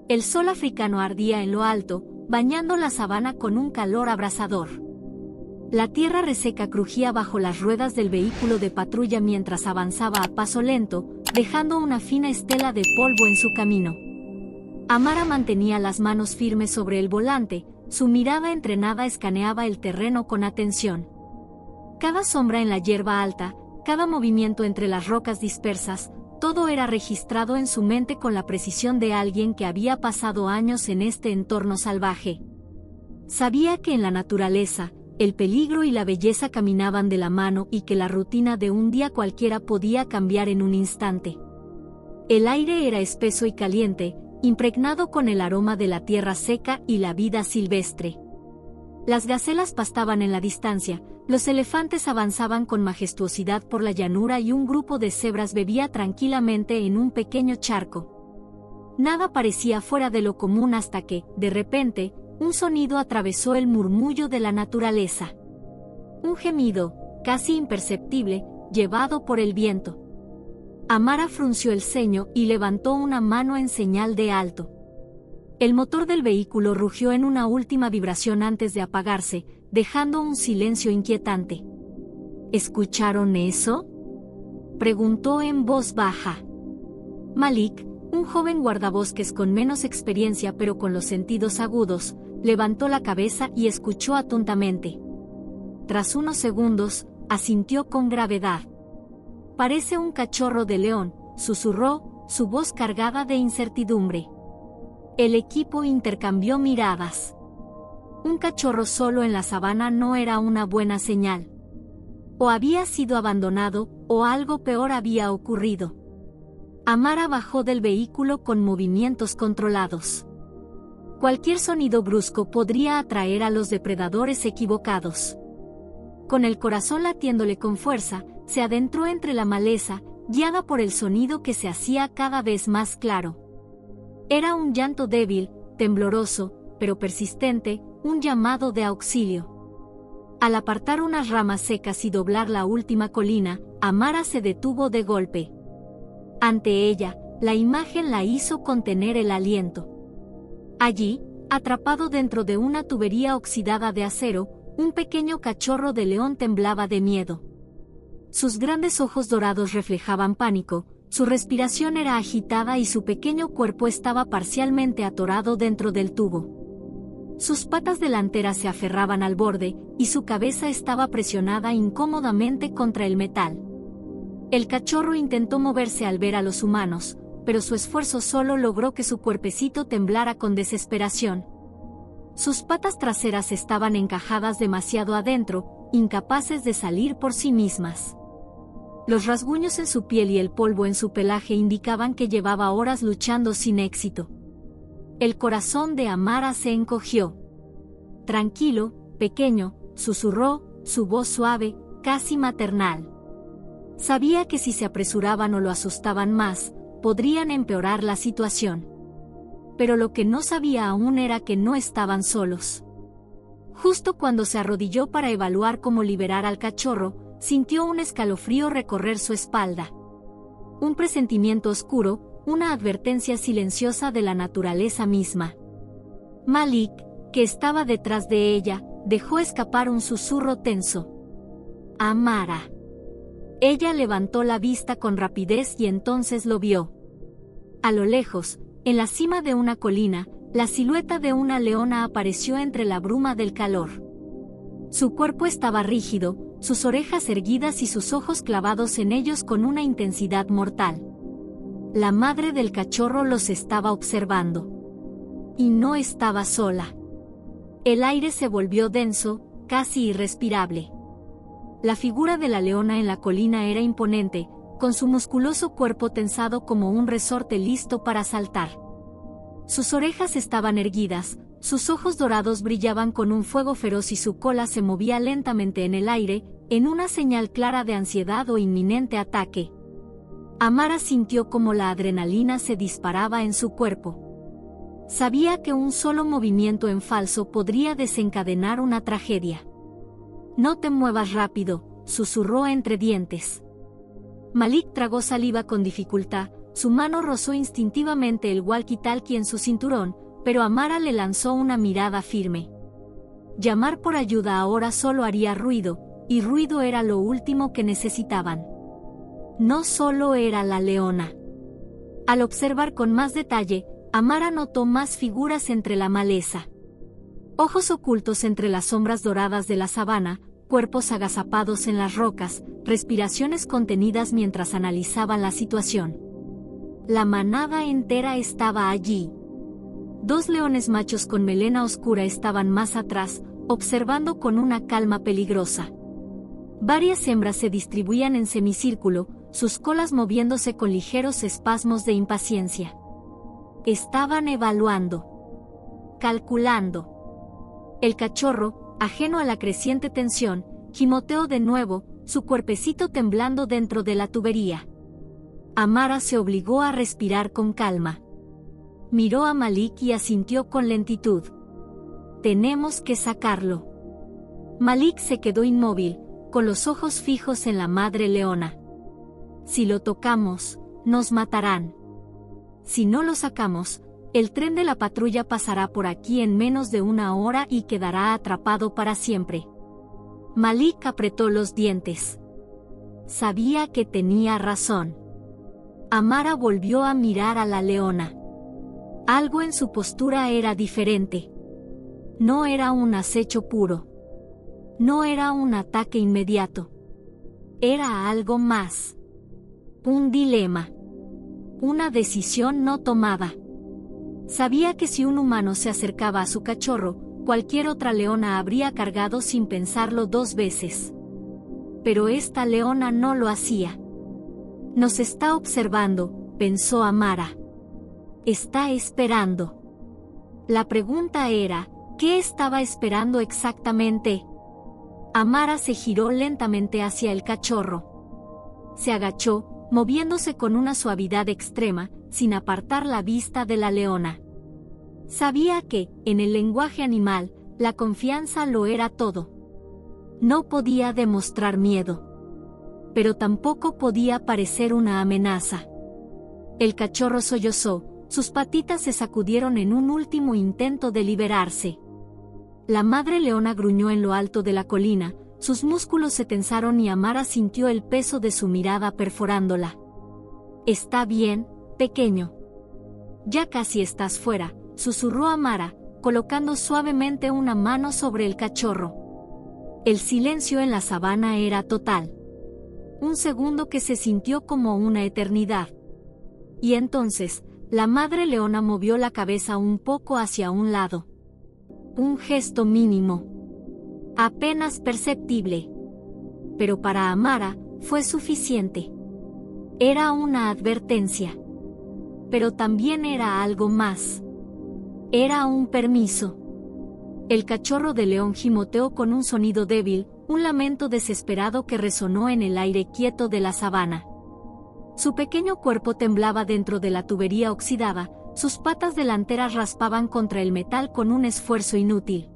El sol africano ardía en lo alto, bañando la sabana con un calor abrasador. La tierra reseca crujía bajo las ruedas del vehículo de patrulla mientras avanzaba a paso lento, dejando una fina estela de polvo en su camino. Amara mantenía las manos firmes sobre el volante, su mirada entrenada escaneaba el terreno con atención. Cada sombra en la hierba alta, cada movimiento entre las rocas dispersas, todo era registrado en su mente con la precisión de alguien que había pasado años en este entorno salvaje. Sabía que en la naturaleza, el peligro y la belleza caminaban de la mano y que la rutina de un día cualquiera podía cambiar en un instante. El aire era espeso y caliente, impregnado con el aroma de la tierra seca y la vida silvestre. Las gacelas pastaban en la distancia, los elefantes avanzaban con majestuosidad por la llanura y un grupo de cebras bebía tranquilamente en un pequeño charco. Nada parecía fuera de lo común hasta que, de repente, un sonido atravesó el murmullo de la naturaleza. Un gemido, casi imperceptible, llevado por el viento. Amara frunció el ceño y levantó una mano en señal de alto. El motor del vehículo rugió en una última vibración antes de apagarse, dejando un silencio inquietante. ¿Escucharon eso?, preguntó en voz baja. Malik, un joven guardabosques con menos experiencia pero con los sentidos agudos, levantó la cabeza y escuchó atentamente. Tras unos segundos, asintió con gravedad. «Parece un cachorro de león», susurró, su voz cargada de incertidumbre. El equipo intercambió miradas. Un cachorro solo en la sabana no era una buena señal. O había sido abandonado, o algo peor había ocurrido. Amara bajó del vehículo con movimientos controlados. Cualquier sonido brusco podría atraer a los depredadores equivocados. Con el corazón latiéndole con fuerza, se adentró entre la maleza, guiada por el sonido que se hacía cada vez más claro. Era un llanto débil, tembloroso, pero persistente, un llamado de auxilio. Al apartar unas ramas secas y doblar la última colina, Amara se detuvo de golpe. Ante ella, la imagen la hizo contener el aliento. Allí, atrapado dentro de una tubería oxidada de acero, un pequeño cachorro de león temblaba de miedo. Sus grandes ojos dorados reflejaban pánico, su respiración era agitada y su pequeño cuerpo estaba parcialmente atorado dentro del tubo. Sus patas delanteras se aferraban al borde, y su cabeza estaba presionada incómodamente contra el metal. El cachorro intentó moverse al ver a los humanos, pero su esfuerzo solo logró que su cuerpecito temblara con desesperación. Sus patas traseras estaban encajadas demasiado adentro, incapaces de salir por sí mismas. Los rasguños en su piel y el polvo en su pelaje indicaban que llevaba horas luchando sin éxito. El corazón de Amara se encogió. «Tranquilo, pequeño», susurró, su voz suave, casi maternal. Sabía que si se apresuraban o lo asustaban más, podrían empeorar la situación. Pero lo que no sabía aún era que no estaban solos. Justo cuando se arrodilló para evaluar cómo liberar al cachorro, sintió un escalofrío recorrer su espalda. Un presentimiento oscuro, una advertencia silenciosa de la naturaleza misma. Malik, que estaba detrás de ella, dejó escapar un susurro tenso. «Amara». Ella levantó la vista con rapidez y entonces lo vio. A lo lejos, en la cima de una colina, la silueta de una leona apareció entre la bruma del calor. Su cuerpo estaba rígido, sus orejas erguidas y sus ojos clavados en ellos con una intensidad mortal. La madre del cachorro los estaba observando. Y no estaba sola. El aire se volvió denso, casi irrespirable. La figura de la leona en la colina era imponente, con su musculoso cuerpo tensado como un resorte listo para saltar. Sus orejas estaban erguidas, sus ojos dorados brillaban con un fuego feroz y su cola se movía lentamente en el aire, en una señal clara de ansiedad o inminente ataque. Amara sintió como la adrenalina se disparaba en su cuerpo. Sabía que un solo movimiento en falso podría desencadenar una tragedia. «No te muevas rápido», susurró entre dientes. Malik tragó saliva con dificultad, Su mano rozó instintivamente el walkie-talkie en su cinturón, pero Amara le lanzó una mirada firme. Llamar por ayuda ahora solo haría ruido, y ruido era lo último que necesitaban. No solo era la leona. Al observar con más detalle, Amara notó más figuras entre la maleza. Ojos ocultos entre las sombras doradas de la sabana, cuerpos agazapados en las rocas, respiraciones contenidas mientras analizaban la situación. La manada entera estaba allí. 2 leones machos con melena oscura estaban más atrás, observando con una calma peligrosa. Varias hembras se distribuían en semicírculo, sus colas moviéndose con ligeros espasmos de impaciencia. Estaban evaluando. Calculando. El cachorro, ajeno a la creciente tensión, gimoteó de nuevo, su cuerpecito temblando dentro de la tubería. Amara se obligó a respirar con calma. Miró a Malik y asintió con lentitud. Tenemos que sacarlo. Malik se quedó inmóvil, con los ojos fijos en la madre leona. Si lo tocamos, nos matarán. Si no lo sacamos, el tren de la patrulla pasará por aquí en menos de 1 hora y quedará atrapado para siempre. Malik apretó los dientes. Sabía que tenía razón. Amara volvió a mirar a la leona. Algo en su postura era diferente. No era un acecho puro. No era un ataque inmediato. Era algo más. Un dilema. Una decisión no tomada. Sabía que si un humano se acercaba a su cachorro, cualquier otra leona habría cargado sin pensarlo 2 veces. Pero esta leona no lo hacía. Nos está observando, pensó Amara. Está esperando. La pregunta era, ¿qué estaba esperando exactamente? Amara se giró lentamente hacia el cachorro. Se agachó, moviéndose con una suavidad extrema, sin apartar la vista de la leona. Sabía que, en el lenguaje animal, la confianza lo era todo. No podía demostrar miedo. Pero tampoco podía parecer una amenaza. El cachorro sollozó, sus patitas se sacudieron en un último intento de liberarse. La madre leona gruñó en lo alto de la colina, sus músculos se tensaron y Amara sintió el peso de su mirada perforándola. «Está bien, pequeño. Ya casi estás fuera», susurró Amara, colocando suavemente una mano sobre el cachorro. El silencio en la sabana era total. Un segundo que se sintió como una eternidad. Y entonces, la madre leona movió la cabeza un poco hacia un lado. Un gesto mínimo. Apenas perceptible. Pero para Amara, fue suficiente. Era una advertencia. Pero también era algo más. Era un permiso. El cachorro de león gimoteó con un sonido débil, un lamento desesperado que resonó en el aire quieto de la sabana. Su pequeño cuerpo temblaba dentro de la tubería oxidada, sus patas delanteras raspaban contra el metal con un esfuerzo inútil.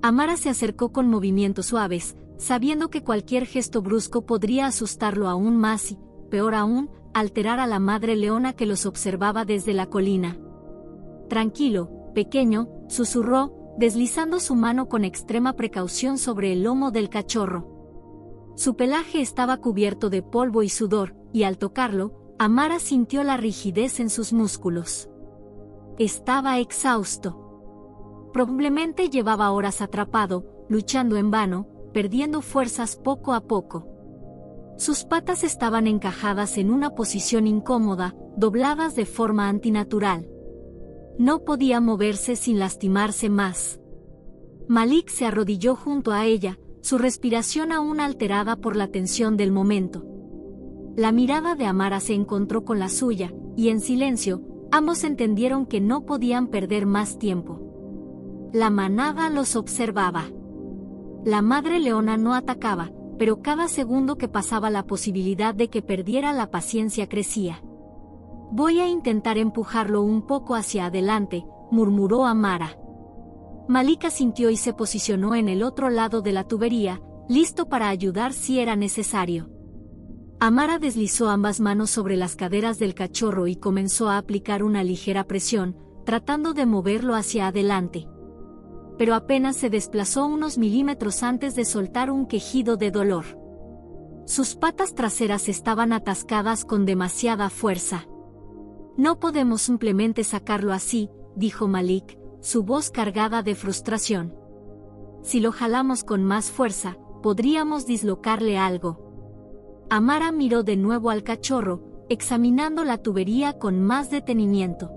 Amara se acercó con movimientos suaves, sabiendo que cualquier gesto brusco podría asustarlo aún más y, peor aún, alterar a la madre leona que los observaba desde la colina. «Tranquilo, pequeño», susurró, deslizando su mano con extrema precaución sobre el lomo del cachorro. Su pelaje estaba cubierto de polvo y sudor, y al tocarlo, Amara sintió la rigidez en sus músculos. Estaba exhausto. Probablemente llevaba horas atrapado, luchando en vano, perdiendo fuerzas poco a poco. Sus patas estaban encajadas en una posición incómoda, dobladas de forma antinatural. No podía moverse sin lastimarse más. Malik se arrodilló junto a ella, su respiración aún alterada por la tensión del momento. La mirada de Amara se encontró con la suya, y en silencio, ambos entendieron que no podían perder más tiempo. La manada los observaba. La madre leona no atacaba, pero cada segundo que pasaba la posibilidad de que perdiera la paciencia crecía. «Voy a intentar empujarlo un poco hacia adelante», murmuró Amara. Malik asintió y se posicionó en el otro lado de la tubería, listo para ayudar si era necesario. Amara deslizó ambas manos sobre las caderas del cachorro y comenzó a aplicar una ligera presión, tratando de moverlo hacia adelante. Pero apenas se desplazó unos milímetros antes de soltar un quejido de dolor. Sus patas traseras estaban atascadas con demasiada fuerza. No podemos simplemente sacarlo así, dijo Malik, su voz cargada de frustración. Si lo jalamos con más fuerza, podríamos dislocarle algo. Amara miró de nuevo al cachorro, examinando la tubería con más detenimiento.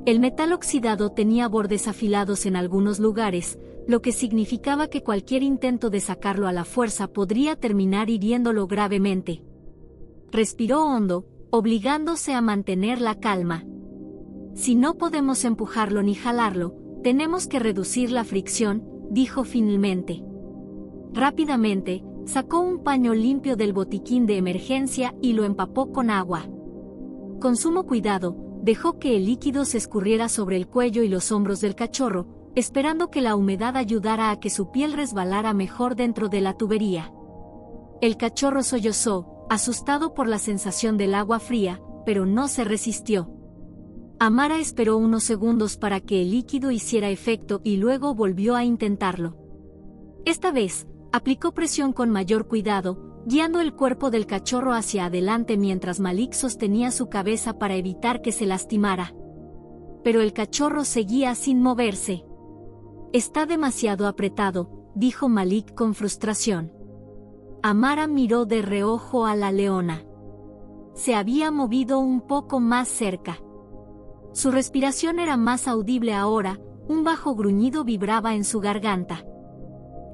El metal oxidado tenía bordes afilados en algunos lugares, lo que significaba que cualquier intento de sacarlo a la fuerza podría terminar hiriéndolo gravemente. Respiró hondo, obligándose a mantener la calma. Si no podemos empujarlo ni jalarlo, tenemos que reducir la fricción, dijo finalmente. Rápidamente, sacó un paño limpio del botiquín de emergencia y lo empapó con agua. Con sumo cuidado, dejó que el líquido se escurriera sobre el cuello y los hombros del cachorro, esperando que la humedad ayudara a que su piel resbalara mejor dentro de la tubería. El cachorro sollozó, asustado por la sensación del agua fría, pero no se resistió. Amara esperó unos segundos para que el líquido hiciera efecto y luego volvió a intentarlo. Esta vez, aplicó presión con mayor cuidado, guiando el cuerpo del cachorro hacia adelante mientras Malik sostenía su cabeza para evitar que se lastimara. Pero el cachorro seguía sin moverse. Está demasiado apretado, dijo Malik con frustración. Amara miró de reojo a la leona. Se había movido un poco más cerca. Su respiración era más audible ahora, un bajo gruñido vibraba en su garganta.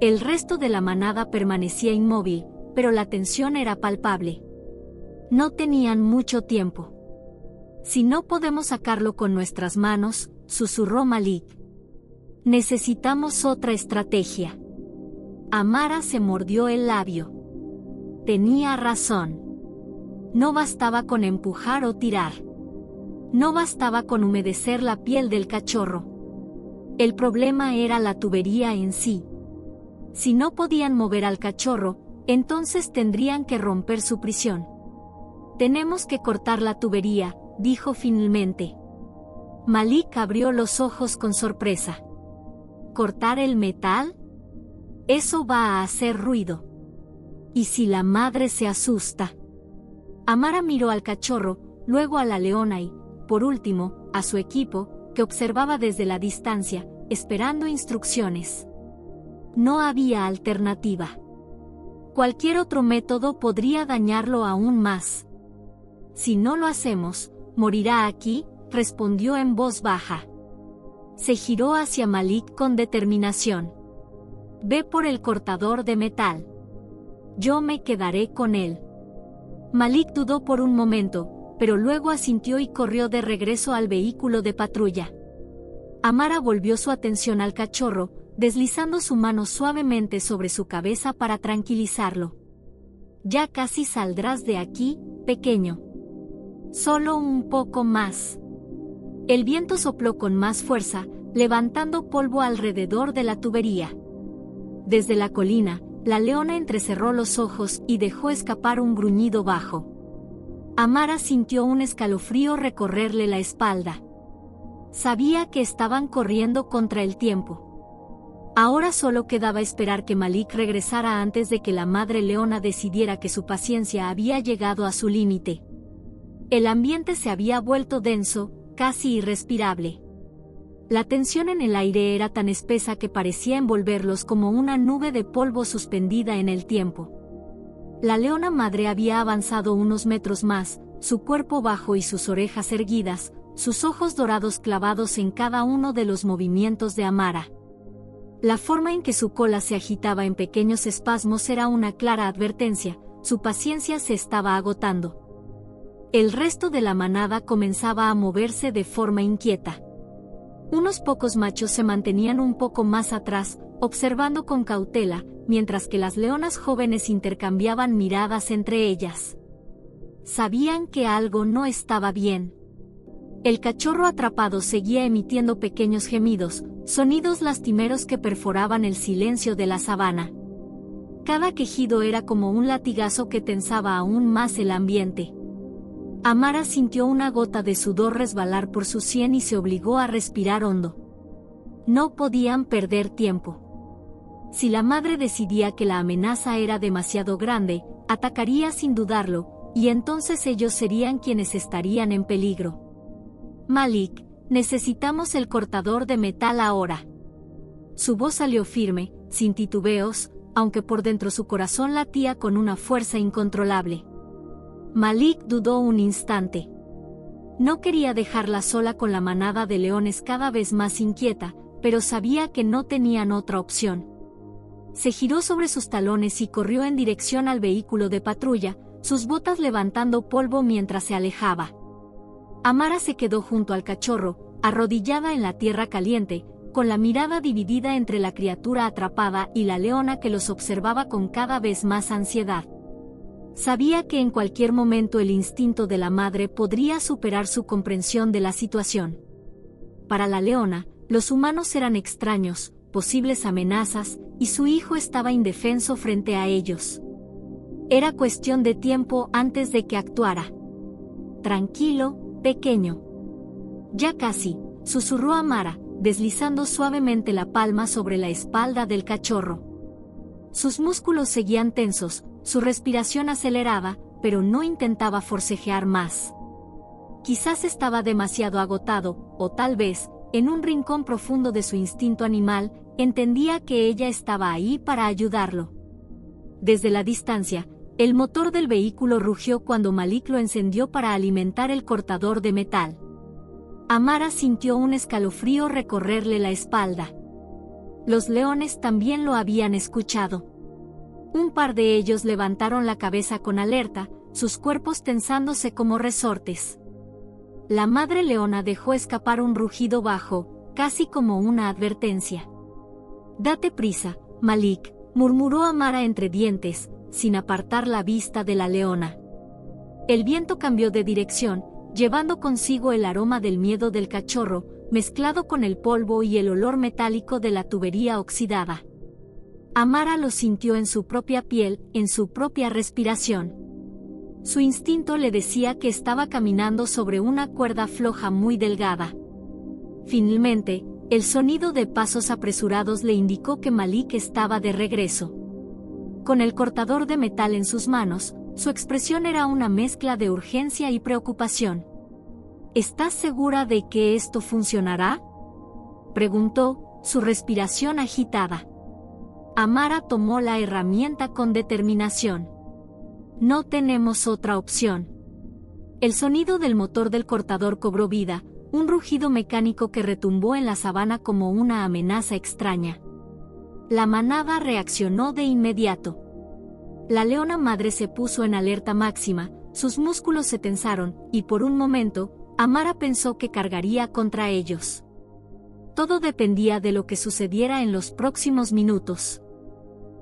El resto de la manada permanecía inmóvil, pero la tensión era palpable. No tenían mucho tiempo. Si no podemos sacarlo con nuestras manos, susurró Malik. Necesitamos otra estrategia. Amara se mordió el labio. Tenía razón. No bastaba con empujar o tirar. No bastaba con humedecer la piel del cachorro. El problema era la tubería en sí. Si no podían mover al cachorro, entonces tendrían que romper su prisión. Tenemos que cortar la tubería, dijo finalmente. Malik abrió los ojos con sorpresa. ¿Cortar el metal? Eso va a hacer ruido. ¿Y si la madre se asusta? Amara miró al cachorro, luego a la leona y, por último, a su equipo, que observaba desde la distancia, esperando instrucciones. No había alternativa. Cualquier otro método podría dañarlo aún más. Si no lo hacemos, morirá aquí, respondió en voz baja. Se giró hacia Malik con determinación. Ve por el cortador de metal. Yo me quedaré con él. Malik dudó por un momento, pero luego asintió y corrió de regreso al vehículo de patrulla. Amara volvió su atención al cachorro, deslizando su mano suavemente sobre su cabeza para tranquilizarlo. Ya casi saldrás de aquí, pequeño. Solo un poco más. El viento sopló con más fuerza, levantando polvo alrededor de la tubería. Desde la colina, la leona entrecerró los ojos y dejó escapar un gruñido bajo. Amara sintió un escalofrío recorrerle la espalda. Sabía que estaban corriendo contra el tiempo. Ahora solo quedaba esperar que Malik regresara antes de que la madre leona decidiera que su paciencia había llegado a su límite. El ambiente se había vuelto denso, casi irrespirable. La tensión en el aire era tan espesa que parecía envolverlos como una nube de polvo suspendida en el tiempo. La leona madre había avanzado unos metros más, su cuerpo bajo y sus orejas erguidas, sus ojos dorados clavados en cada uno de los movimientos de Amara. La forma en que su cola se agitaba en pequeños espasmos era una clara advertencia, su paciencia se estaba agotando. El resto de la manada comenzaba a moverse de forma inquieta. Unos pocos machos se mantenían un poco más atrás, observando con cautela, mientras que las leonas jóvenes intercambiaban miradas entre ellas. Sabían que algo no estaba bien. El cachorro atrapado seguía emitiendo pequeños gemidos, sonidos lastimeros que perforaban el silencio de la sabana. Cada quejido era como un latigazo que tensaba aún más el ambiente. Amara sintió una gota de sudor resbalar por su sien y se obligó a respirar hondo. No podían perder tiempo. Si la madre decidía que la amenaza era demasiado grande, atacaría sin dudarlo, y entonces ellos serían quienes estarían en peligro. Malik, necesitamos el cortador de metal ahora. Su voz salió firme, sin titubeos, aunque por dentro su corazón latía con una fuerza incontrolable. Malik dudó un instante. No quería dejarla sola con la manada de leones cada vez más inquieta, pero sabía que no tenían otra opción. Se giró sobre sus talones y corrió en dirección al vehículo de patrulla, sus botas levantando polvo mientras se alejaba. Amara se quedó junto al cachorro, arrodillada en la tierra caliente, con la mirada dividida entre la criatura atrapada y la leona que los observaba con cada vez más ansiedad. Sabía que en cualquier momento el instinto de la madre podría superar su comprensión de la situación. Para la leona, los humanos eran extraños, posibles amenazas, y su hijo estaba indefenso frente a ellos. Era cuestión de tiempo antes de que actuara. Tranquilo, pequeño. Ya casi, susurró Amara, deslizando suavemente la palma sobre la espalda del cachorro. Sus músculos seguían tensos, su respiración acelerada, pero no intentaba forcejear más. Quizás estaba demasiado agotado, o tal vez, en un rincón profundo de su instinto animal, entendía que ella estaba ahí para ayudarlo. Desde la distancia, el motor del vehículo rugió cuando Malik lo encendió para alimentar el cortador de metal. Amara sintió un escalofrío recorrerle la espalda. Los leones también lo habían escuchado. Un par de ellos levantaron la cabeza con alerta, sus cuerpos tensándose como resortes. La madre leona dejó escapar un rugido bajo, casi como una advertencia. «Date prisa, Malik», murmuró Amara entre dientes, sin apartar la vista de la leona. El viento cambió de dirección, llevando consigo el aroma del miedo del cachorro, mezclado con el polvo y el olor metálico de la tubería oxidada. Amara lo sintió en su propia piel, en su propia respiración. Su instinto le decía que estaba caminando sobre una cuerda floja muy delgada. Finalmente, el sonido de pasos apresurados le indicó que Malik estaba de regreso. Con el cortador de metal en sus manos, su expresión era una mezcla de urgencia y preocupación. «¿Estás segura de que esto funcionará?», preguntó, su respiración agitada. Amara tomó la herramienta con determinación. «No tenemos otra opción». El sonido del motor del cortador cobró vida, un rugido mecánico que retumbó en la sabana como una amenaza extraña. La manada reaccionó de inmediato. La leona madre se puso en alerta máxima, sus músculos se tensaron, y por un momento, Amara pensó que cargaría contra ellos. Todo dependía de lo que sucediera en los próximos minutos.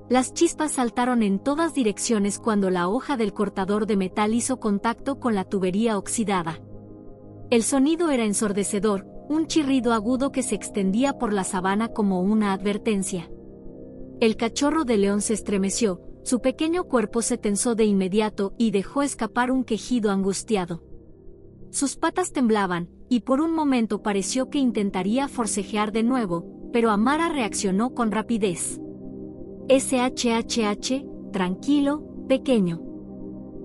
Las chispas saltaron en todas direcciones cuando la hoja del cortador de metal hizo contacto con la tubería oxidada. El sonido era ensordecedor, un chirrido agudo que se extendía por la sabana como una advertencia. El cachorro de león se estremeció, su pequeño cuerpo se tensó de inmediato y dejó escapar un quejido angustiado. Sus patas temblaban, y por un momento pareció que intentaría forcejear de nuevo, pero Amara reaccionó con rapidez. «SHHH, tranquilo, pequeño».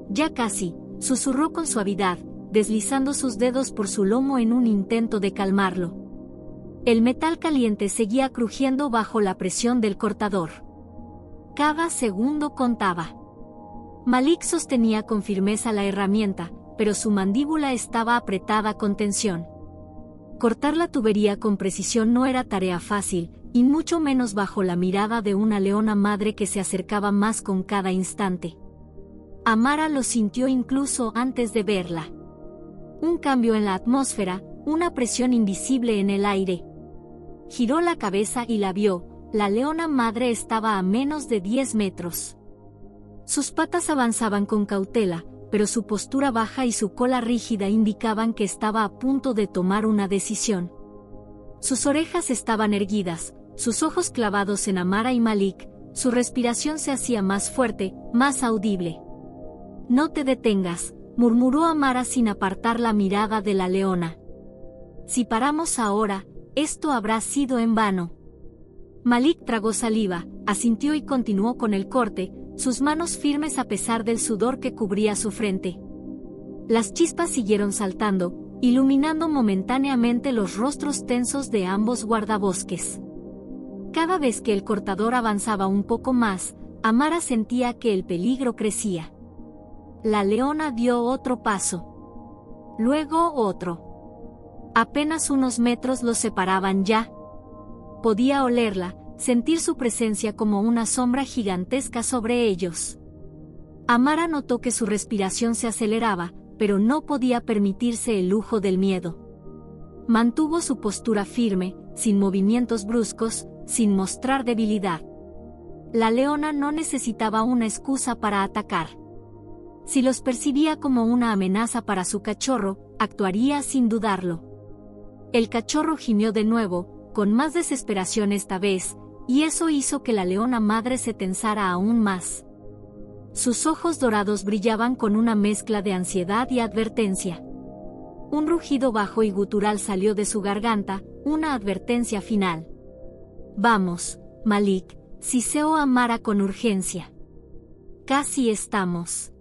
«Ya casi», susurró con suavidad, deslizando sus dedos por su lomo en un intento de calmarlo. El metal caliente seguía crujiendo bajo la presión del cortador. Cada segundo contaba. Malik sostenía con firmeza la herramienta, pero su mandíbula estaba apretada con tensión. Cortar la tubería con precisión no era tarea fácil, y mucho menos bajo la mirada de una leona madre que se acercaba más con cada instante. Amara lo sintió incluso antes de verla. Un cambio en la atmósfera, una presión invisible en el aire. Giró la cabeza y la vio, la leona madre estaba a menos de 10 metros. Sus patas avanzaban con cautela, pero su postura baja y su cola rígida indicaban que estaba a punto de tomar una decisión. Sus orejas estaban erguidas, sus ojos clavados en Amara y Malik, Su respiración se hacía más fuerte, más audible. «No te detengas», murmuró Amara sin apartar la mirada de la leona. «Si paramos ahora, esto habrá sido en vano». Malik tragó saliva, asintió y continuó con el corte, sus manos firmes a pesar del sudor que cubría su frente. Las chispas siguieron saltando, iluminando momentáneamente los rostros tensos de ambos guardabosques. Cada vez que el cortador avanzaba un poco más, Amara sentía que el peligro crecía. La leona dio otro paso. Luego otro. Apenas unos metros los separaban ya. Podía olerla, sentir su presencia como una sombra gigantesca sobre ellos. Amara notó que su respiración se aceleraba, pero no podía permitirse el lujo del miedo. Mantuvo su postura firme, sin movimientos bruscos, sin mostrar debilidad. La leona no necesitaba una excusa para atacar. Si los percibía como una amenaza para su cachorro, actuaría sin dudarlo. El cachorro gimió de nuevo, con más desesperación esta vez, y eso hizo que la leona madre se tensara aún más. Sus ojos dorados brillaban con una mezcla de ansiedad y advertencia. Un rugido bajo y gutural salió de su garganta, una advertencia final. «Vamos, Malik», siseó Amara con urgencia. «Casi estamos».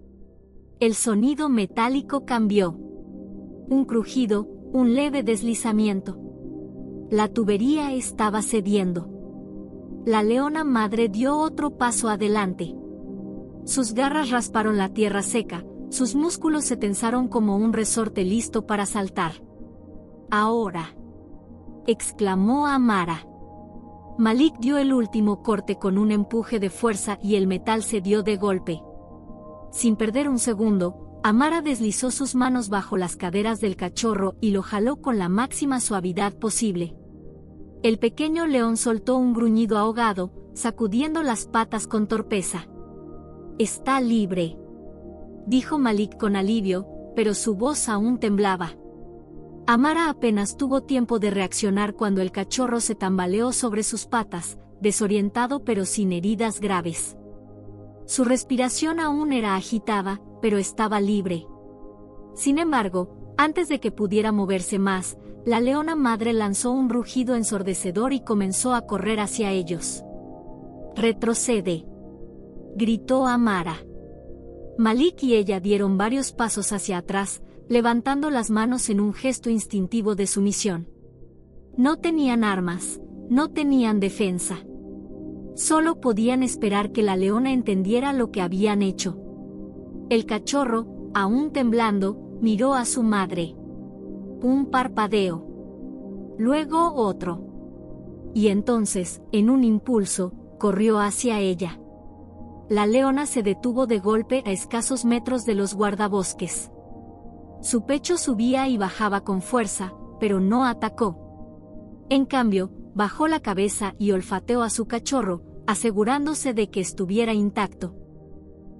El sonido metálico cambió. Un crujido, un leve deslizamiento. La tubería estaba cediendo. La leona madre dio otro paso adelante. Sus garras rasparon la tierra seca, sus músculos se tensaron como un resorte listo para saltar. «Ahora», exclamó Amara. Malik dio el último corte con un empuje de fuerza y el metal cedió de golpe. Sin perder un segundo, Amara deslizó sus manos bajo las caderas del cachorro y lo jaló con la máxima suavidad posible. El pequeño león soltó un gruñido ahogado, sacudiendo las patas con torpeza. «Está libre», dijo Malik con alivio, pero su voz aún temblaba. Amara apenas tuvo tiempo de reaccionar cuando el cachorro se tambaleó sobre sus patas, desorientado pero sin heridas graves. Su respiración aún era agitada, pero estaba libre. Sin embargo, antes de que pudiera moverse más, la leona madre lanzó un rugido ensordecedor y comenzó a correr hacia ellos. «Retrocede», gritó Amara. Malik y ella dieron varios pasos hacia atrás, levantando las manos en un gesto instintivo de sumisión. No tenían armas, no tenían defensa. Solo podían esperar que la leona entendiera lo que habían hecho. El cachorro, aún temblando, miró a su madre. Un parpadeo. Luego otro. Y entonces, en un impulso, corrió hacia ella. La leona se detuvo de golpe a escasos metros de los guardabosques. Su pecho subía y bajaba con fuerza, pero no atacó. En cambio, bajó la cabeza y olfateó a su cachorro, asegurándose de que estuviera intacto.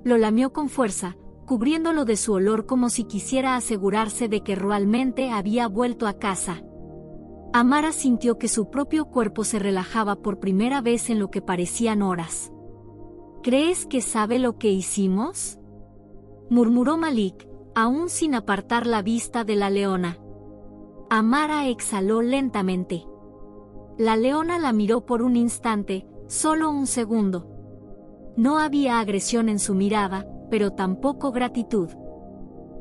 Lo lamió con fuerza, cubriéndolo de su olor como si quisiera asegurarse de que realmente había vuelto a casa. Amara sintió que su propio cuerpo se relajaba por primera vez en lo que parecían horas. «¿Crees que sabe lo que hicimos?», murmuró Malik, aún sin apartar la vista de la leona. Amara exhaló lentamente. La leona la miró por un instante, solo un segundo. No había agresión en su mirada, pero tampoco gratitud.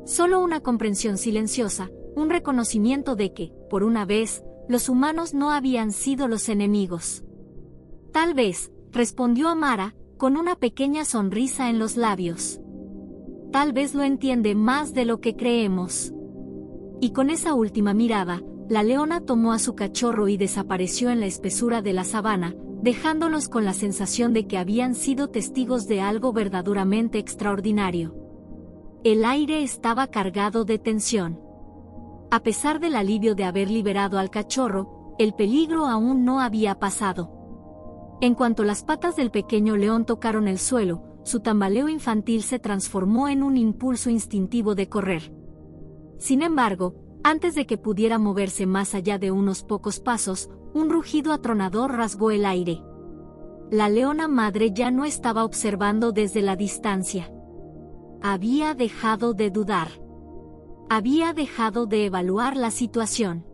Solo una comprensión silenciosa, un reconocimiento de que, por una vez, los humanos no habían sido los enemigos. «Tal vez», respondió Amara, con una pequeña sonrisa en los labios. «Tal vez lo entiende más de lo que creemos». Y con esa última mirada, la leona tomó a su cachorro y desapareció en la espesura de la sabana, dejándolos con la sensación de que habían sido testigos de algo verdaderamente extraordinario. El aire estaba cargado de tensión. A pesar del alivio de haber liberado al cachorro, el peligro aún no había pasado. En cuanto las patas del pequeño león tocaron el suelo, su tambaleo infantil se transformó en un impulso instintivo de correr. Sin embargo, antes de que pudiera moverse más allá de unos pocos pasos, un rugido atronador rasgó el aire. La leona madre ya no estaba observando desde la distancia. Había dejado de dudar. Había dejado de evaluar la situación.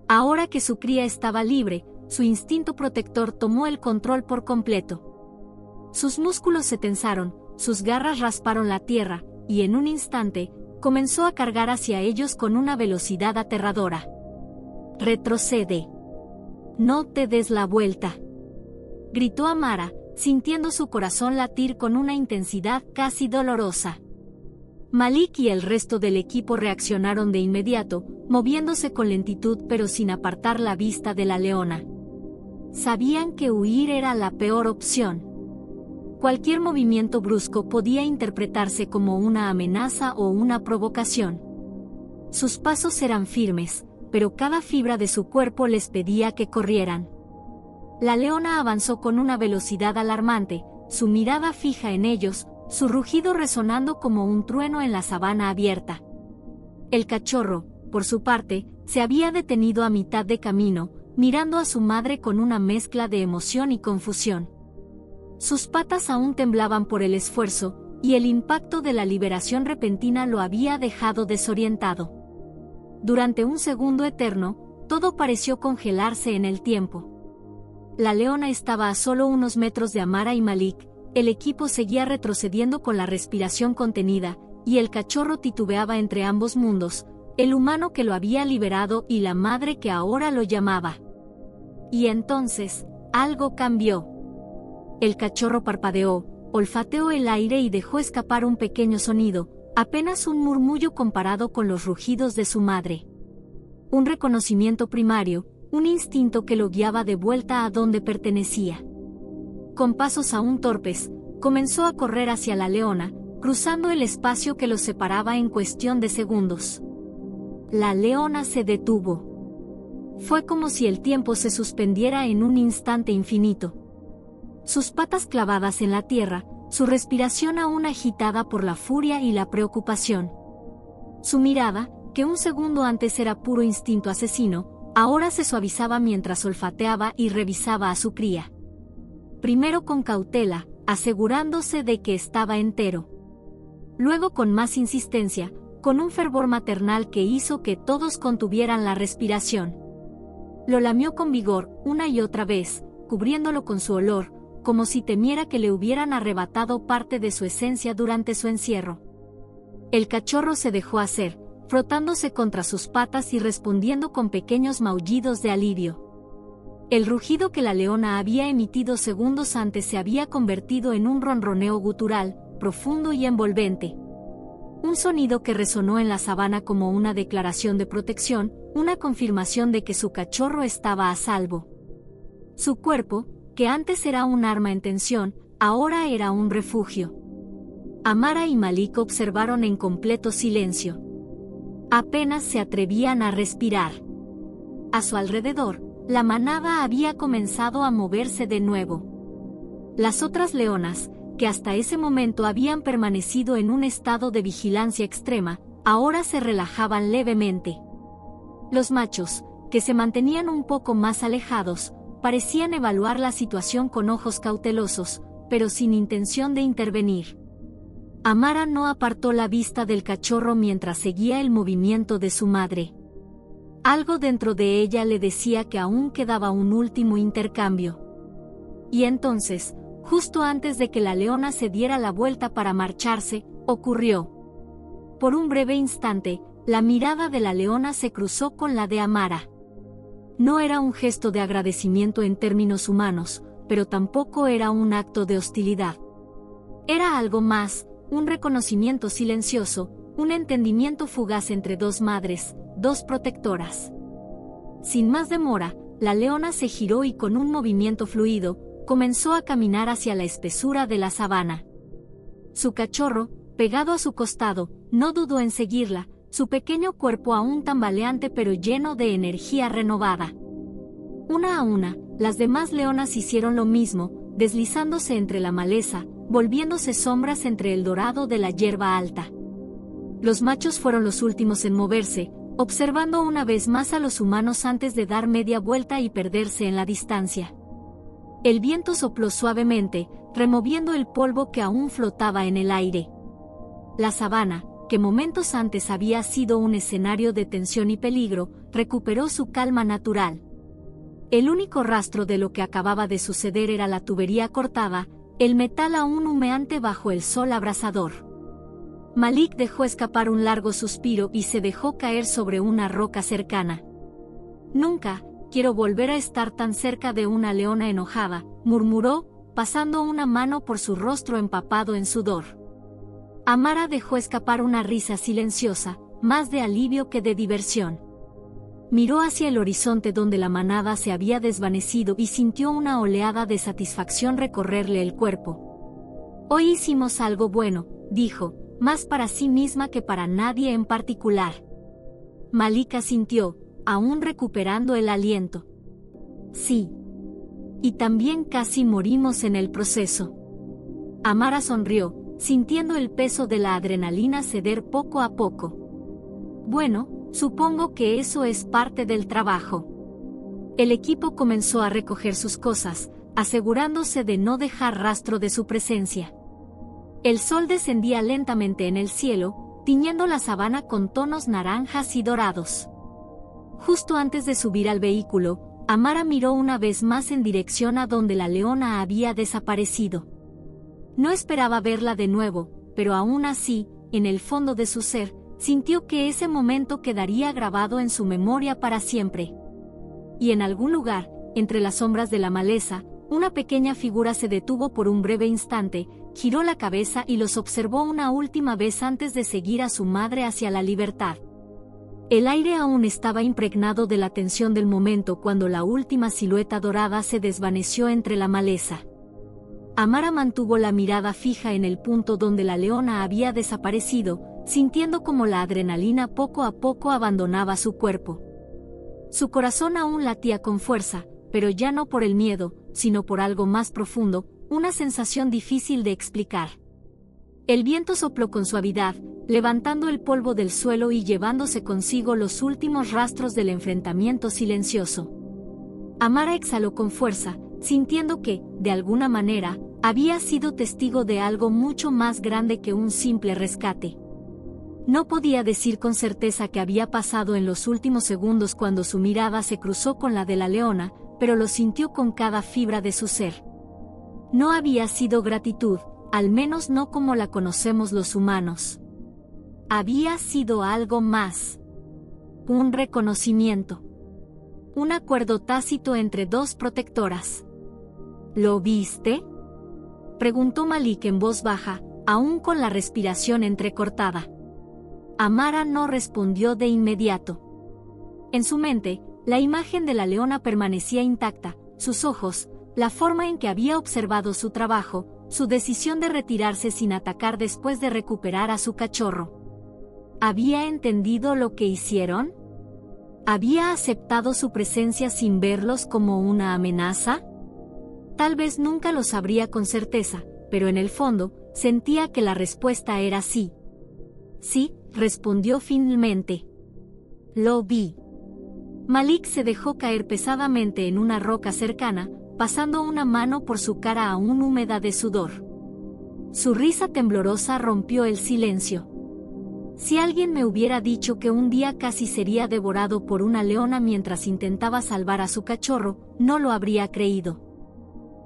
Ahora que su cría estaba libre, su instinto protector tomó el control por completo. Sus músculos se tensaron, sus garras rasparon la tierra, y en un instante, comenzó a cargar hacia ellos con una velocidad aterradora. «Retrocede. No te des la vuelta», gritó Amara, sintiendo su corazón latir con una intensidad casi dolorosa. Malik y el resto del equipo reaccionaron de inmediato, moviéndose con lentitud pero sin apartar la vista de la leona. Sabían que huir era la peor opción. Cualquier movimiento brusco podía interpretarse como una amenaza o una provocación. Sus pasos eran firmes, pero cada fibra de su cuerpo les pedía que corrieran. La leona avanzó con una velocidad alarmante, su mirada fija en ellos, su rugido resonando como un trueno en la sabana abierta. El cachorro, por su parte, se había detenido a mitad de camino, mirando a su madre con una mezcla de emoción y confusión. Sus patas aún temblaban por el esfuerzo, y el impacto de la liberación repentina lo había dejado desorientado. Durante un segundo eterno, todo pareció congelarse en el tiempo. La leona estaba a solo unos metros de Amara y Malik, el equipo seguía retrocediendo con la respiración contenida, y el cachorro titubeaba entre ambos mundos, el humano que lo había liberado y la madre que ahora lo llamaba. Y entonces, algo cambió. El cachorro parpadeó, olfateó el aire y dejó escapar un pequeño sonido, apenas un murmullo comparado con los rugidos de su madre. Un reconocimiento primario, un instinto que lo guiaba de vuelta a donde pertenecía. Con pasos aún torpes, comenzó a correr hacia la leona, cruzando el espacio que los separaba en cuestión de segundos. La leona se detuvo. Fue como si el tiempo se suspendiera en un instante infinito. Sus patas clavadas en la tierra, su respiración aún agitada por la furia y la preocupación. Su mirada, que un segundo antes era puro instinto asesino, ahora se suavizaba mientras olfateaba y revisaba a su cría. Primero con cautela, asegurándose de que estaba entero. Luego con más insistencia, con un fervor maternal que hizo que todos contuvieran la respiración. Lo lamió con vigor, una y otra vez, cubriéndolo con su olor, como si temiera que le hubieran arrebatado parte de su esencia durante su encierro. El cachorro se dejó hacer, frotándose contra sus patas y respondiendo con pequeños maullidos de alivio. El rugido que la leona había emitido segundos antes se había convertido en un ronroneo gutural, profundo y envolvente. Un sonido que resonó en la sabana como una declaración de protección, una confirmación de que su cachorro estaba a salvo. Su cuerpo, que antes era un arma en tensión, ahora era un refugio. Amara y Malik observaron en completo silencio. Apenas se atrevían a respirar. A su alrededor, la manada había comenzado a moverse de nuevo. Las otras leonas, que hasta ese momento habían permanecido en un estado de vigilancia extrema, ahora se relajaban levemente. Los machos, que se mantenían un poco más alejados, parecían evaluar la situación con ojos cautelosos, pero sin intención de intervenir. Amara no apartó la vista del cachorro mientras seguía el movimiento de su madre. Algo dentro de ella le decía que aún quedaba un último intercambio. Y entonces, justo antes de que la leona se diera la vuelta para marcharse, ocurrió. Por un breve instante, la mirada de la leona se cruzó con la de Amara. No era un gesto de agradecimiento en términos humanos, pero tampoco era un acto de hostilidad. Era algo más, un reconocimiento silencioso, un entendimiento fugaz entre dos madres, dos protectoras. Sin más demora, la leona se giró y con un movimiento fluido, comenzó a caminar hacia la espesura de la sabana. Su cachorro, pegado a su costado, no dudó en seguirla, su pequeño cuerpo aún tambaleante pero lleno de energía renovada. Una a una, las demás leonas hicieron lo mismo, deslizándose entre la maleza, volviéndose sombras entre el dorado de la hierba alta. Los machos fueron los últimos en moverse, observando una vez más a los humanos antes de dar media vuelta y perderse en la distancia. El viento sopló suavemente, removiendo el polvo que aún flotaba en el aire. La sabana, que momentos antes había sido un escenario de tensión y peligro, recuperó su calma natural. El único rastro de lo que acababa de suceder era la tubería cortada, el metal aún humeante bajo el sol abrasador. Malik dejó escapar un largo suspiro y se dejó caer sobre una roca cercana. «Nunca quiero volver a estar tan cerca de una leona enojada», murmuró, pasando una mano por su rostro empapado en sudor. Amara dejó escapar una risa silenciosa, más de alivio que de diversión. Miró hacia el horizonte donde la manada se había desvanecido y sintió una oleada de satisfacción recorrerle el cuerpo. «Hoy hicimos algo bueno», dijo, más para sí misma que para nadie en particular. Malik asintió, aún recuperando el aliento. «Sí. Y también casi morimos en el proceso». Amara sonrió, sintiendo el peso de la adrenalina ceder poco a poco. «Bueno, supongo que eso es parte del trabajo». El equipo comenzó a recoger sus cosas, asegurándose de no dejar rastro de su presencia. El sol descendía lentamente en el cielo, tiñendo la sabana con tonos naranjas y dorados. Justo antes de subir al vehículo, Amara miró una vez más en dirección a donde la leona había desaparecido. No esperaba verla de nuevo, pero aún así, en el fondo de su ser, sintió que ese momento quedaría grabado en su memoria para siempre. Y en algún lugar, entre las sombras de la maleza, una pequeña figura se detuvo por un breve instante, giró la cabeza y los observó una última vez antes de seguir a su madre hacia la libertad. El aire aún estaba impregnado de la tensión del momento cuando la última silueta dorada se desvaneció entre la maleza. Amara mantuvo la mirada fija en el punto donde la leona había desaparecido, sintiendo como la adrenalina poco a poco abandonaba su cuerpo. Su corazón aún latía con fuerza, pero ya no por el miedo, sino por algo más profundo, una sensación difícil de explicar. El viento sopló con suavidad, levantando el polvo del suelo y llevándose consigo los últimos rastros del enfrentamiento silencioso. Amara exhaló con fuerza, sintiendo que, de alguna manera, había sido testigo de algo mucho más grande que un simple rescate. No podía decir con certeza qué había pasado en los últimos segundos cuando su mirada se cruzó con la de la leona, pero lo sintió con cada fibra de su ser. No había sido gratitud, al menos no como la conocemos los humanos. Había sido algo más. Un reconocimiento. Un acuerdo tácito entre dos protectoras. ¿Lo viste?, preguntó Malik en voz baja, aún con la respiración entrecortada. Amara no respondió de inmediato. En su mente, la imagen de la leona permanecía intacta, sus ojos, la forma en que había observado su trabajo, su decisión de retirarse sin atacar después de recuperar a su cachorro. ¿Había entendido lo que hicieron? ¿Había aceptado su presencia sin verlos como una amenaza? Tal vez nunca lo sabría con certeza, pero en el fondo, sentía que la respuesta era sí. Sí, respondió finalmente. Lo vi. Malik se dejó caer pesadamente en una roca cercana, pasando una mano por su cara aún húmeda de sudor. Su risa temblorosa rompió el silencio. Si alguien me hubiera dicho que un día casi sería devorado por una leona mientras intentaba salvar a su cachorro, no lo habría creído.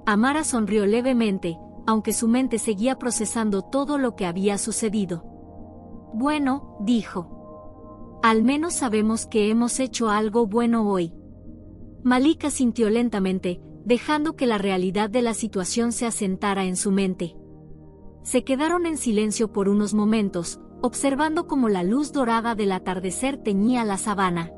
Amara sonrió levemente, aunque su mente seguía procesando todo lo que había sucedido. Bueno, dijo. Al menos sabemos que hemos hecho algo bueno hoy. Malik asintió lentamente, dejando que la realidad de la situación se asentara en su mente. Se quedaron en silencio por unos momentos, observando cómo la luz dorada del atardecer teñía la sabana.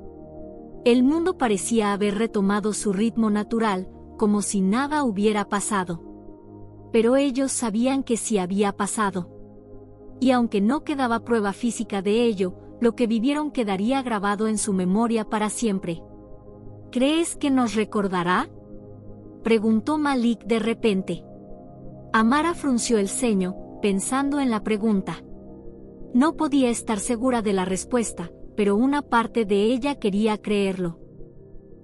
El mundo parecía haber retomado su ritmo natural, como si nada hubiera pasado. Pero ellos sabían que sí había pasado. Y aunque no quedaba prueba física de ello, lo que vivieron quedaría grabado en su memoria para siempre. ¿Crees que nos recordará?, preguntó Malik de repente. Amara frunció el ceño, pensando en la pregunta. No podía estar segura de la respuesta, pero una parte de ella quería creerlo.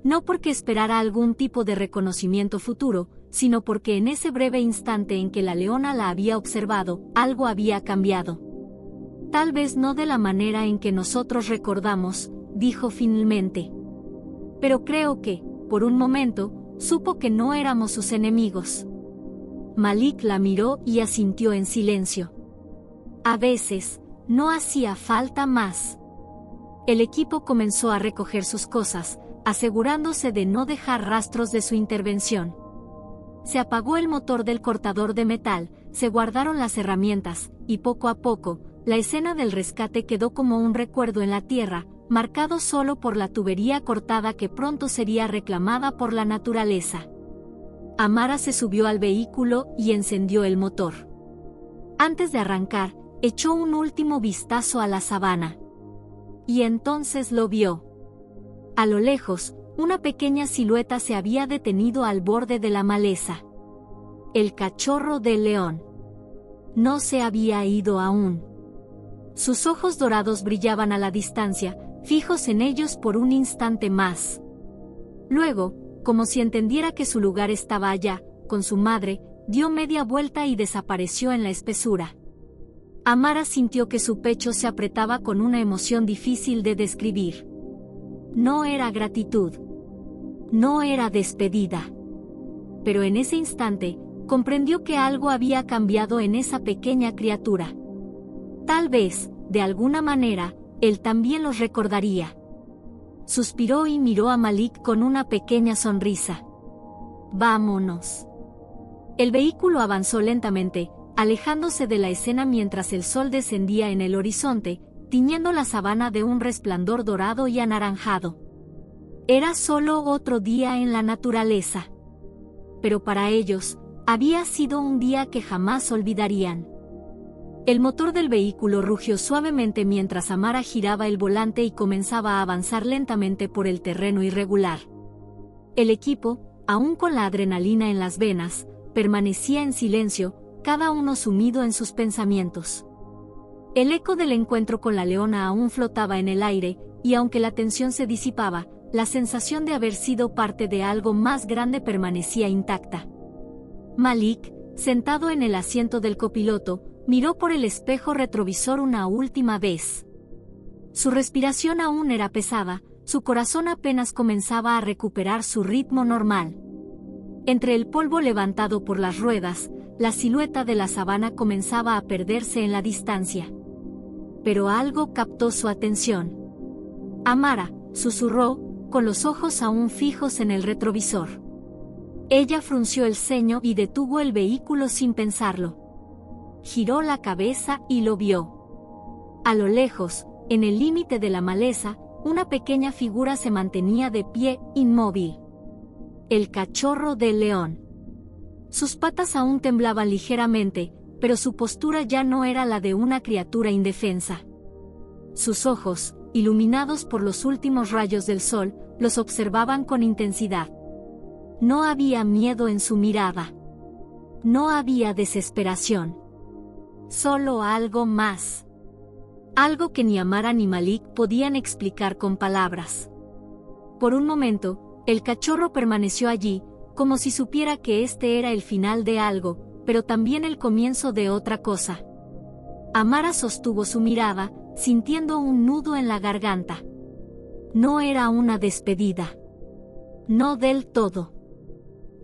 no porque esperara algún tipo de reconocimiento futuro, sino porque en ese breve instante en que la leona la había observado, algo había cambiado. Tal vez no de la manera en que nosotros recordamos, dijo finalmente. Pero creo que, por un momento, supo que no éramos sus enemigos. Malik la miró y asintió en silencio. A veces, no hacía falta más. El equipo comenzó a recoger sus cosas, asegurándose de no dejar rastros de su intervención. Se apagó el motor del cortador de metal, se guardaron las herramientas, y poco a poco, la escena del rescate quedó como un recuerdo en la tierra, marcado solo por la tubería cortada que pronto sería reclamada por la naturaleza. Amara se subió al vehículo y encendió el motor. Antes de arrancar, echó un último vistazo a la sabana. Y entonces lo vio. A lo lejos, una pequeña silueta se había detenido al borde de la maleza. El cachorro del león. No se había ido aún. Sus ojos dorados brillaban a la distancia, fijos en ellos por un instante más. Luego, como si entendiera que su lugar estaba allá, con su madre, dio media vuelta y desapareció en la espesura. Amara sintió que su pecho se apretaba con una emoción difícil de describir. No era gratitud. No era despedida. Pero en ese instante, comprendió que algo había cambiado en esa pequeña criatura. Tal vez, de alguna manera, él también los recordaría. Suspiró y miró a Malik con una pequeña sonrisa. «Vámonos». El vehículo avanzó lentamente, alejándose de la escena mientras el sol descendía en el horizonte, tiñendo la sabana de un resplandor dorado y anaranjado. Era solo otro día en la naturaleza. Pero para ellos, había sido un día que jamás olvidarían. El motor del vehículo rugió suavemente mientras Amara giraba el volante y comenzaba a avanzar lentamente por el terreno irregular. El equipo, aún con la adrenalina en las venas, permanecía en silencio, cada uno sumido en sus pensamientos. El eco del encuentro con la leona aún flotaba en el aire, y aunque la tensión se disipaba, la sensación de haber sido parte de algo más grande permanecía intacta. Malik, sentado en el asiento del copiloto, miró por el espejo retrovisor una última vez. Su respiración aún era pesada, su corazón apenas comenzaba a recuperar su ritmo normal. Entre el polvo levantado por las ruedas, la silueta de la sabana comenzaba a perderse en la distancia. Pero algo captó su atención. «Amara», susurró, con los ojos aún fijos en el retrovisor. Ella frunció el ceño y detuvo el vehículo sin pensarlo. Giró la cabeza y lo vio. A lo lejos, en el límite de la maleza, una pequeña figura se mantenía de pie, inmóvil. El cachorro del león. Sus patas aún temblaban ligeramente, pero su postura ya no era la de una criatura indefensa. Sus ojos, iluminados por los últimos rayos del sol, los observaban con intensidad. No había miedo en su mirada. No había desesperación. Solo algo más. Algo que ni Amara ni Malik podían explicar con palabras. Por un momento, el cachorro permaneció allí, como si supiera que este era el final de algo, pero también el comienzo de otra cosa. Amara sostuvo su mirada, sintiendo un nudo en la garganta. No era una despedida. No del todo.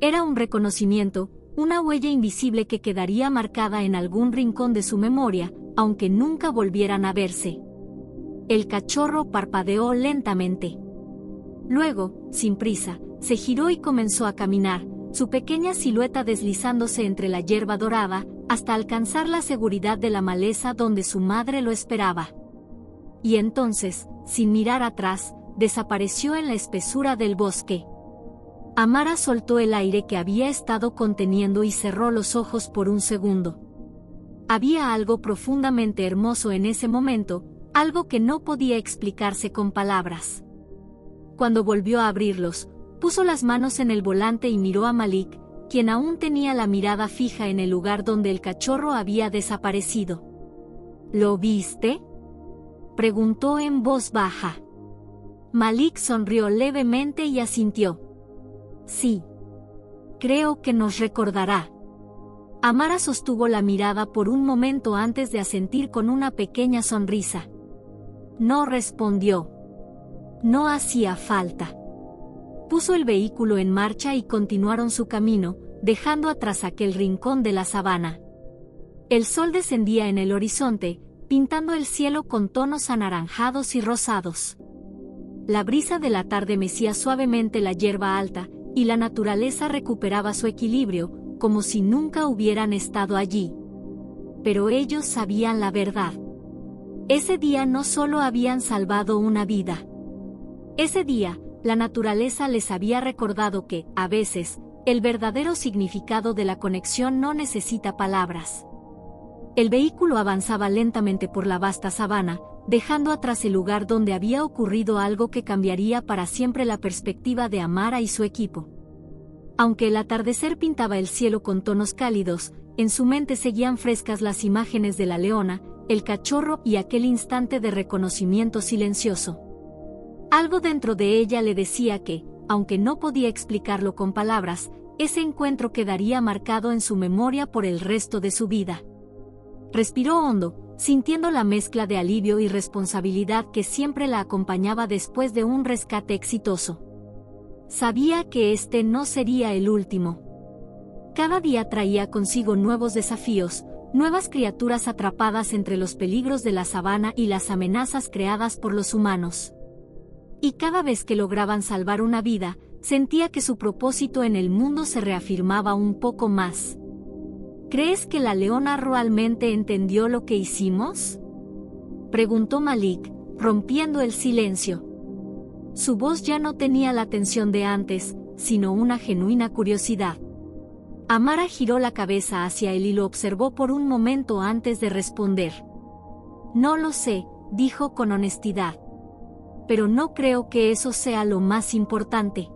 Era un reconocimiento, una huella invisible que quedaría marcada en algún rincón de su memoria, aunque nunca volvieran a verse. El cachorro parpadeó lentamente. Luego, sin prisa, se giró y comenzó a caminar, su pequeña silueta deslizándose entre la hierba dorada, hasta alcanzar la seguridad de la maleza donde su madre lo esperaba. Y entonces, sin mirar atrás, desapareció en la espesura del bosque. Amara soltó el aire que había estado conteniendo y cerró los ojos por un segundo. Había algo profundamente hermoso en ese momento, algo que no podía explicarse con palabras. Cuando volvió a abrirlos, puso las manos en el volante y miró a Malik, quien aún tenía la mirada fija en el lugar donde el cachorro había desaparecido. «¿Lo viste?», preguntó en voz baja. Malik sonrió levemente y asintió. Sí. Creo que nos recordará. Amara sostuvo la mirada por un momento antes de asentir con una pequeña sonrisa. No respondió. No hacía falta. Puso el vehículo en marcha y continuaron su camino, dejando atrás aquel rincón de la sabana. El sol descendía en el horizonte, pintando el cielo con tonos anaranjados y rosados. La brisa de la tarde mecía suavemente la hierba alta, y la naturaleza recuperaba su equilibrio, como si nunca hubieran estado allí. Pero ellos sabían la verdad. Ese día no solo habían salvado una vida. Ese día, la naturaleza les había recordado que, a veces, el verdadero significado de la conexión no necesita palabras. El vehículo avanzaba lentamente por la vasta sabana, dejando atrás el lugar donde había ocurrido algo que cambiaría para siempre la perspectiva de Amara y su equipo. Aunque el atardecer pintaba el cielo con tonos cálidos, en su mente seguían frescas las imágenes de la leona, el cachorro y aquel instante de reconocimiento silencioso. Algo dentro de ella le decía que, aunque no podía explicarlo con palabras, ese encuentro quedaría marcado en su memoria por el resto de su vida. Respiró hondo, sintiendo la mezcla de alivio y responsabilidad que siempre la acompañaba después de un rescate exitoso. Sabía que este no sería el último. Cada día traía consigo nuevos desafíos, nuevas criaturas atrapadas entre los peligros de la sabana y las amenazas creadas por los humanos. Y cada vez que lograban salvar una vida, sentía que su propósito en el mundo se reafirmaba un poco más. ¿Crees que la leona realmente entendió lo que hicimos?, preguntó Malik, rompiendo el silencio. Su voz ya no tenía la tensión de antes, sino una genuina curiosidad. Amara giró la cabeza hacia él y lo observó por un momento antes de responder. No lo sé, dijo con honestidad. Pero no creo que eso sea lo más importante.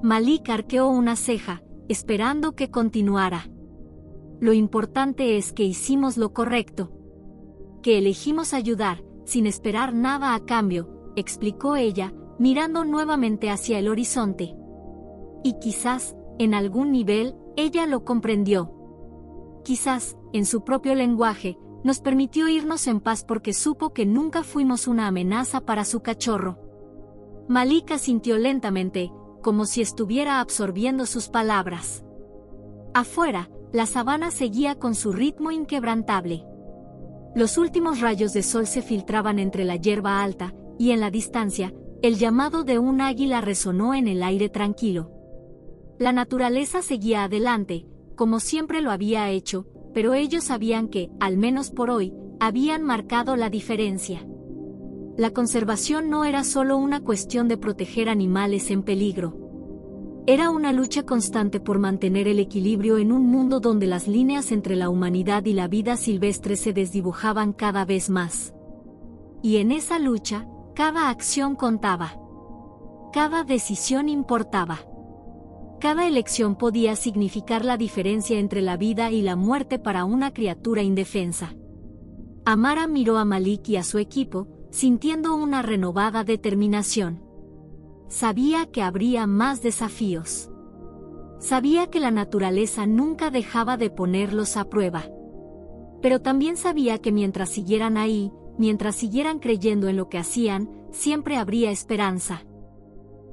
Malik arqueó una ceja, esperando que continuara. Lo importante es que hicimos lo correcto. Que elegimos ayudar, sin esperar nada a cambio, explicó ella, mirando nuevamente hacia el horizonte. Y quizás, en algún nivel, ella lo comprendió. Quizás, en su propio lenguaje, nos permitió irnos en paz porque supo que nunca fuimos una amenaza para su cachorro. Malik asintió lentamente, como si estuviera absorbiendo sus palabras. Afuera, la sabana seguía con su ritmo inquebrantable. Los últimos rayos de sol se filtraban entre la hierba alta, y en la distancia, el llamado de un águila resonó en el aire tranquilo. La naturaleza seguía adelante, como siempre lo había hecho, pero ellos sabían que, al menos por hoy, habían marcado la diferencia. La conservación no era solo una cuestión de proteger animales en peligro. Era una lucha constante por mantener el equilibrio en un mundo donde las líneas entre la humanidad y la vida silvestre se desdibujaban cada vez más. Y en esa lucha, cada acción contaba. Cada decisión importaba. Cada elección podía significar la diferencia entre la vida y la muerte para una criatura indefensa. Amara miró a Malik y a su equipo, sintiendo una renovada determinación. Sabía que habría más desafíos. Sabía que la naturaleza nunca dejaba de ponerlos a prueba. Pero también sabía que mientras siguieran ahí, mientras siguieran creyendo en lo que hacían, siempre habría esperanza.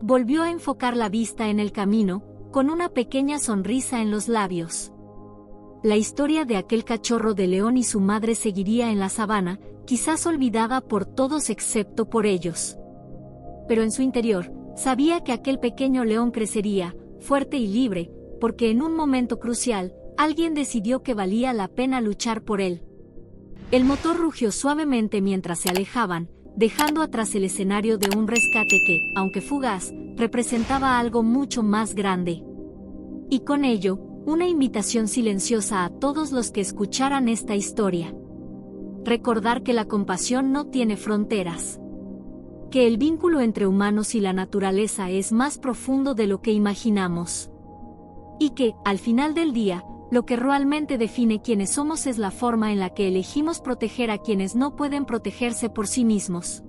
Volvió a enfocar la vista en el camino, con una pequeña sonrisa en los labios. La historia de aquel cachorro de león y su madre seguiría en la sabana, quizás olvidada por todos excepto por ellos. Pero en su interior, sabía que aquel pequeño león crecería, fuerte y libre, porque en un momento crucial, alguien decidió que valía la pena luchar por él. El motor rugió suavemente mientras se alejaban, dejando atrás el escenario de un rescate que, aunque fugaz, representaba algo mucho más grande. Y con ello, una invitación silenciosa a todos los que escucharan esta historia. Recordar que la compasión no tiene fronteras. Que el vínculo entre humanos y la naturaleza es más profundo de lo que imaginamos. Y que, al final del día, lo que realmente define quiénes somos es la forma en la que elegimos proteger a quienes no pueden protegerse por sí mismos.